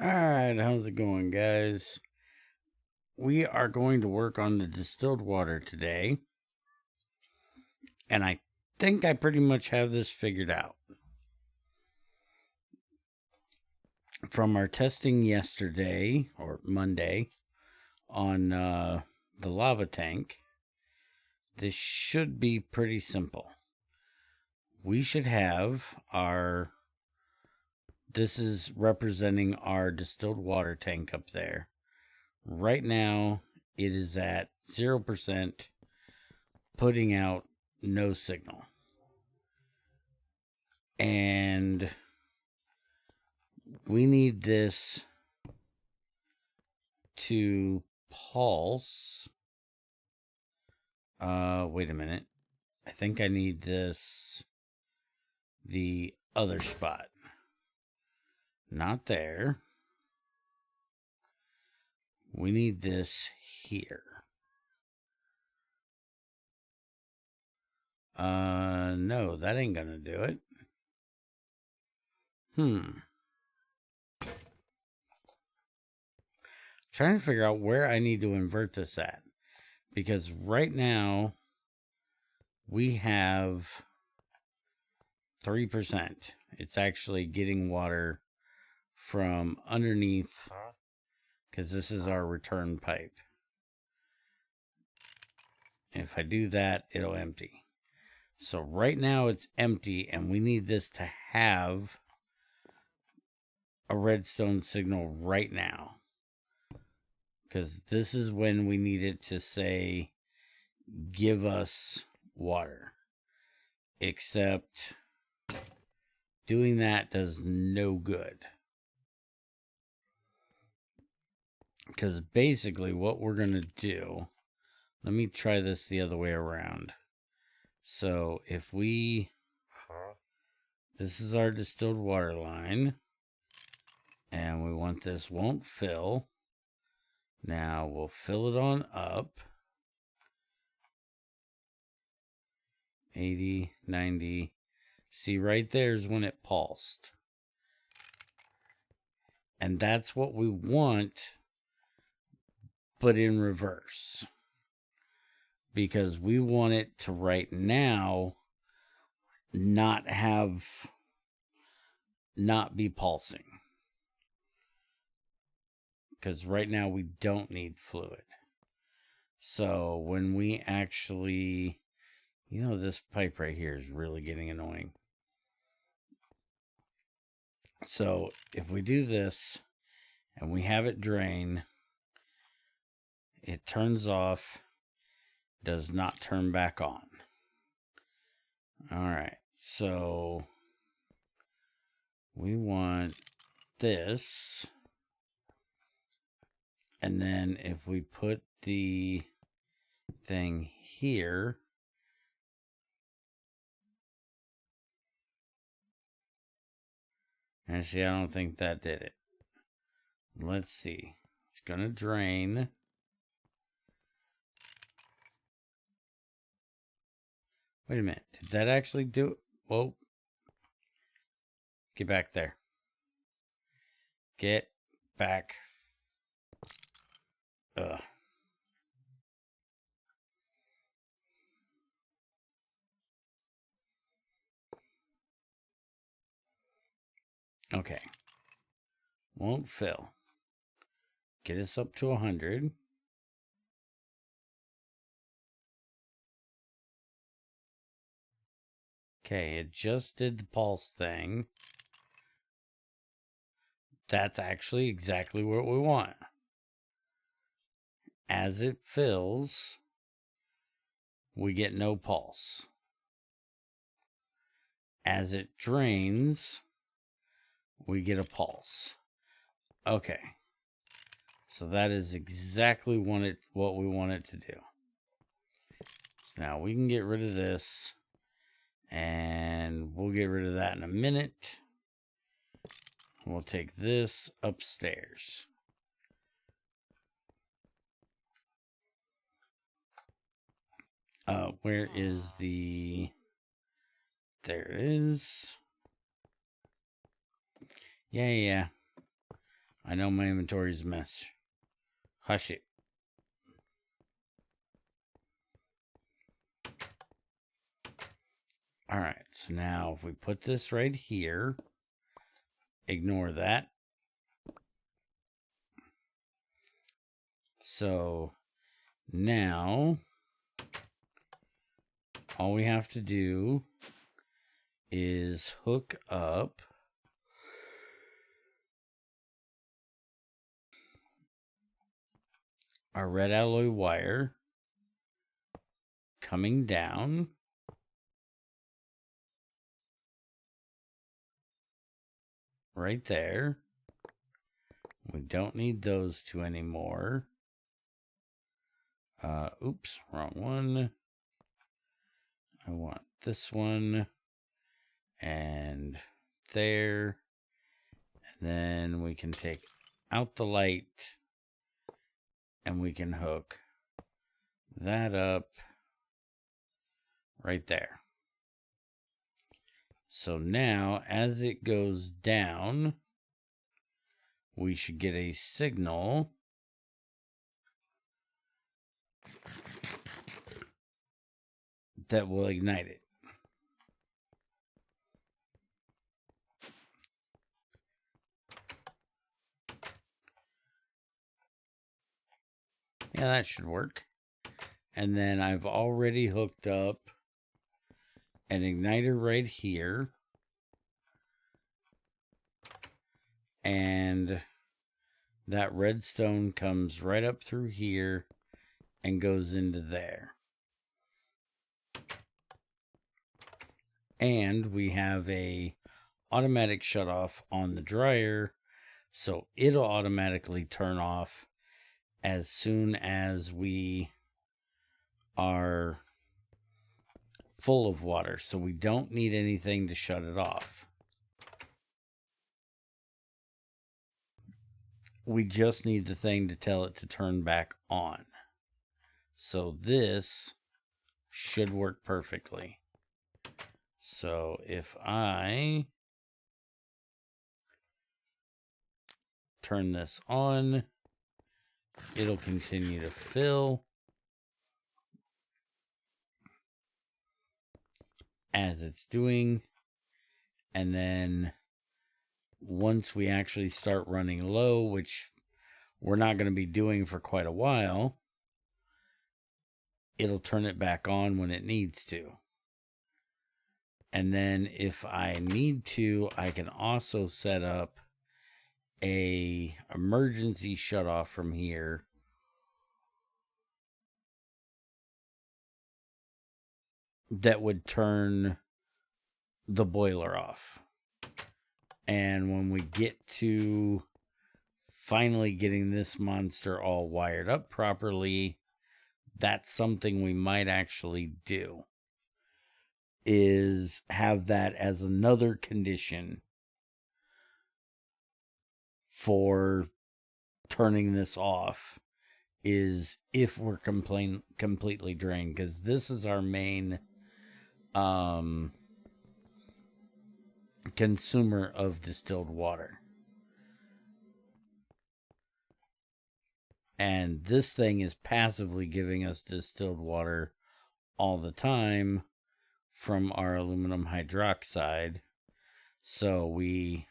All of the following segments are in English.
Alright, how's it going, guys? We are going to work on the distilled water today. And I think I pretty much have this figured out. From our testing yesterday, or Monday, on the lava tank, this should be pretty simple. We should have our... This is representing our distilled water tank up there. Right now, it is at 0%, putting out no signal. And we need this to pulse. Wait a minute. I think I need this the other spot. Not there. We need this here. No, that ain't gonna do it. Trying to figure out where I need to invert this at. Because right now, we have 3%. It's actually getting water from underneath, because this is our return pipe. If I do that, it'll empty. So right now it's empty, and we need this to have a redstone signal right now. Because this is when we need it to say, give us water. Except doing that does no good. Because basically what we're going to do, let me try this the other way around. So if we, this is our distilled water line, and we want this won't fill. Now we'll fill it on up. 80, 90. See, right there's when it pulsed. And that's what we want, but in reverse. Because we want it to right now not be pulsing. Because right now we don't need fluid. So when we actually, this pipe right here is really getting annoying. So if we do this and we have it drain, it turns off, does not turn back on. All right, so we want this. And then if we put the thing here, and see, I don't think that did it. Let's see. It's gonna drain. Wait a minute. Did that actually do it? Whoa. Get back there. Get back. Ugh. Okay. Won't fill. Get us up to 100. Okay, it just did the pulse thing. That's actually exactly what we want. As it fills, we get no pulse. As it drains, we get a pulse. Okay. So that is exactly what we want it to do. So now we can get rid of this. And we'll get rid of that in a minute. We'll take this upstairs. Where is the... There it is. Yeah. I know my inventory is a mess. Hush it. All right, so now if we put this right here, ignore that. So now all we have to do is hook up our red alloy wire coming down right there. We don't need those two anymore. Oops, wrong one. I want this one and there. And then we can take out the light and we can hook that up right there. So now as it goes down, we should get a signal that will ignite it. Yeah, that should work. And then I've already hooked up an igniter right here. And that redstone comes right up through here and goes into there. And we have a automatic shut off on the dryer, so it'll automatically turn off as soon as we are full of water. So we don't need anything to shut it off. We just need the thing to tell it to turn back on. So this should work perfectly. So if I turn this on, it'll continue to fill as it's doing. And then once we actually start running low, which we're not going to be doing for quite a while, it'll turn it back on when it needs to. And then if I need to, I can also set up a emergency shut off from here that would turn the boiler off. And when we get to finally getting this monster all wired up properly, that's something we might actually do, is have that as another condition for turning this off, is if we're completely drained, because this is our main consumer of distilled water. And this thing is passively giving us distilled water all the time from our aluminum hydroxide. So we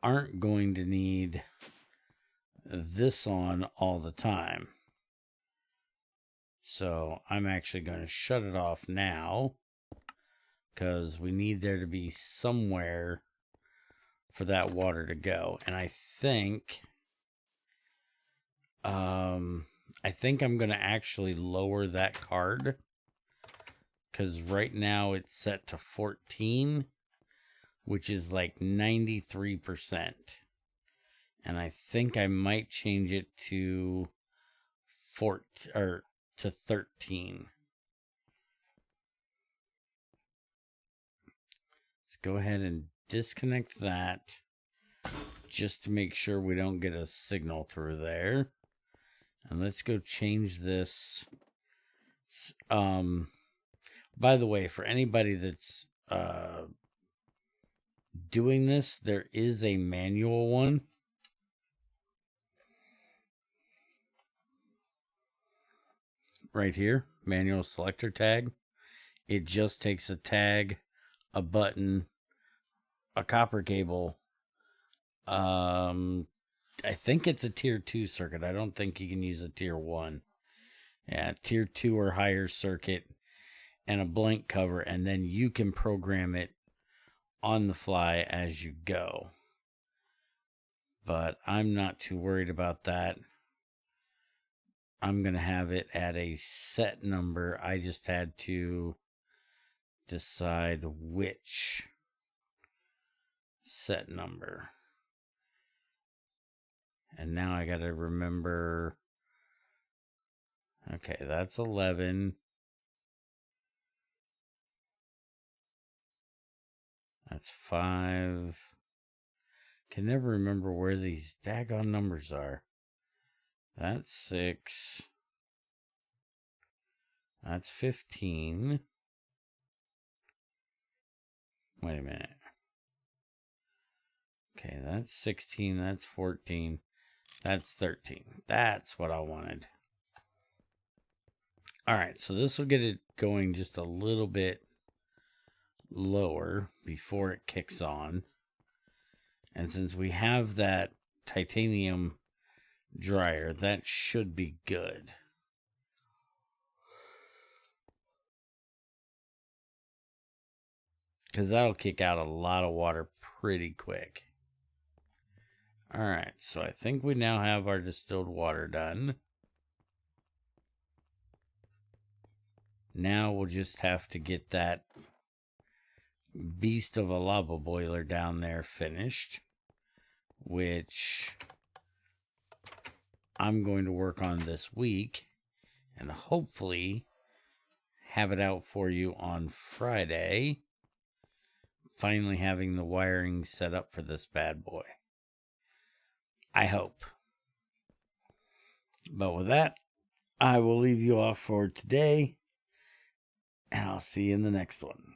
aren't going to need this on all the time. So I'm actually going to shut it off now, because we need there to be somewhere for that water to go. And I think I'm going to actually lower that card, because right now it's set to 14, which is like 93%. And I think I might change it to 13. Let's go ahead and disconnect that just to make sure we don't get a signal through there. And let's go change this. By the way, for anybody that's doing this, there is a manual one. right here, manual selector tag. It just takes a tag, a button, a copper cable. I think it's a tier 2 circuit. I don't think you can use a tier 1. Yeah, tier 2 or higher circuit and a blank cover, and then you can program it on the fly as you go. But I'm not too worried about that. I'm going to have it at a set number. I just had to decide which set number. And now I got to remember. Okay, that's 11. That's 5. Can never remember where these daggone numbers are. That's 6. That's 15. Wait a minute. Okay, that's 16. That's 14. That's 13. That's what I wanted. All right, so this will get it going just a little bit lower before it kicks on. And since we have that titanium dryer, that should be good. Because that'll kick out a lot of water pretty quick. All right, so I think we now have our distilled water done. Now we'll just have to get that beast of a lava boiler down there finished, which I'm going to work on this week and hopefully have it out for you on Friday. Finally having the wiring set up for this bad boy. I hope. But with that, I will leave you off for today, and I'll see you in the next one.